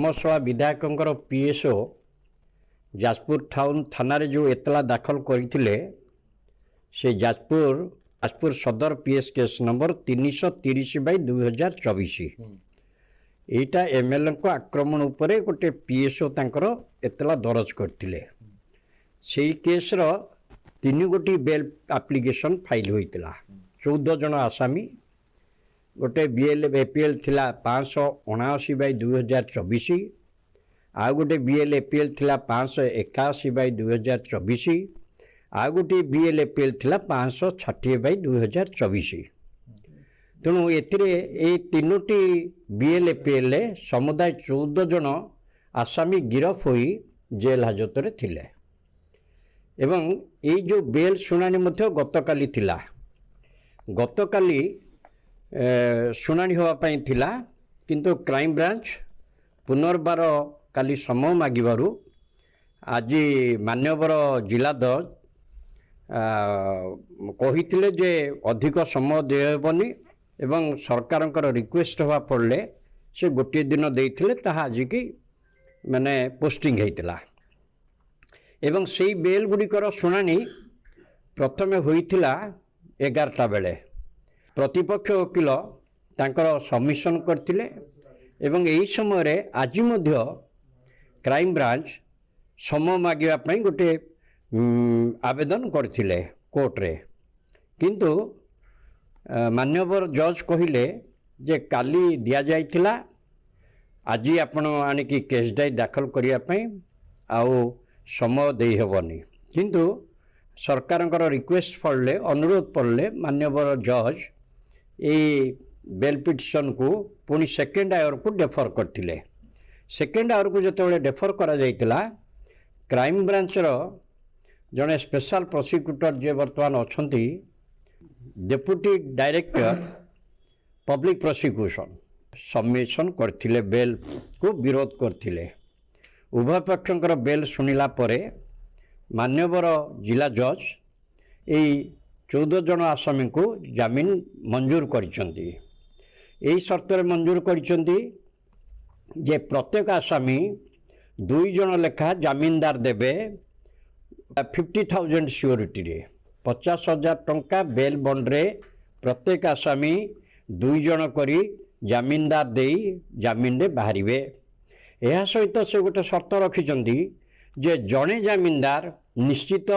धर्मशाला विधायकों PSO Jajpur town थाना जो एतला दाखल करते से जाजपुर सदर पीएस केस नंबर 330/2024 यहीटा एमएलए को आक्रमण उपरे गोटे पीएसओ तांकर एतला दरज करते से केस रो 3 गोटी बेल एप्लिकेशन फाइल होता 14 जन आसामी गोटे BL-APL थिला 579/2024 आ गोटे BL-APL थिला 581/2024 आ गोटे BL-APL थिला 560/2024 तेणु ए तीनोटी BL-APL समुदाय 14 जन आसामी गिरफ होई जेल हाजत थिले एवं ये जो बेल शुणाणी गतकाली थिला गतकाली शुणाणी होवाई थिला किंतु क्राइम ब्रांच पुनर्बार काली समय मागिबारु आज मान्यवर जिला जज कहिथिले जे अधिक समय देबनी एवं सरकारंकर रिक्वेस्ट हवा पड़े से गोटे दिन देइथिले ताहा आज की माने पोस्टिंग हेतिला एवं से बेल गुड़िकर शुणाणी प्रथम होइथिला 11टा बेले प्रतिपक्ष वकील तांकर सबमिशन करथिले एवं यही समय आज मध्य क्राइम ब्रांच समय मागिबा पई गोटे आवेदन करथिले कोर्ट रे किंतु मान्यवर जज कहिले जे काली दिया जाइथिला आज आपण आनिकी केस डाई दाखल करिया पई आउ समय दे हेबनी किंतु सरकारंकर रिक्वेस्ट पड़ले अनुरोध पड़ले मान्यवर जज ये बेल पिटिशन को पुणी सेकेंड आवर को डेफर करथिले सेकेंड आवर को जतबेले डेफर करा जाइतिला क्राइम ब्रांचर जड़े स्पेशल प्रोसिक्यूटर जे वर्तमान अछंती deputy director public prosecution submission करथिले बेल को विरोध करथिले उभय पक्षंकर बेल शुणिला परे मान्यवर जिला जज यही 14 जन आसामी को जामिन मंजूर करिसेंती यही शर्त मंजूर करिसेंती जे प्रत्येक आसामी 2 जन लेखा जामिनदार देबे 50,000 सिक्योरिटी रे 50,000 टंका बेल बॉन्ड रे प्रत्येक आसामी 2 जन करी जामिनदार देई जामिन रे बाहरिबे यह सहित से गोटे शर्त रखिचंती जे जड़े जामिनदार निश्चित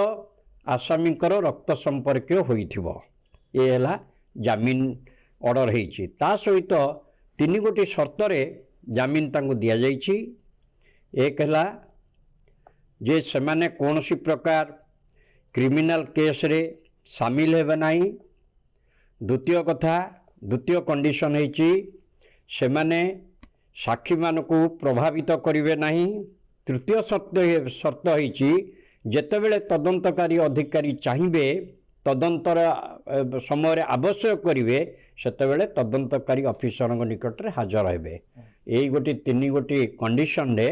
आसामीकर रक्त संपर्क होइथिबो ये हला जामिन ऑर्डर होइछि ता सहित 3 गोटी शर्त रे जामिन तांको दिया जाइछि एक हला जे सेमाने कोनोसी प्रकार क्रिमिनल केस रे शामिल हेबे नाही द्वितीय कंडीशन होइछि सेमाने साक्षी मानकु प्रभावित करिवे नाही तृतीय शर्त होइछि जेतेबेले तदंतकारी अधिकारी चाहिए तदंतर समय आवश्यक करिवे सेतेबेले तदंतकारी ऑफिसर निकट रे हाजर हेबे यही गोटी 3 गोटी कंडीशन रे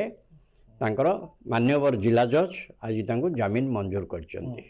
तांकर मान्यवर जिला जज आज तांको जामिन मंजूर करछन्ती।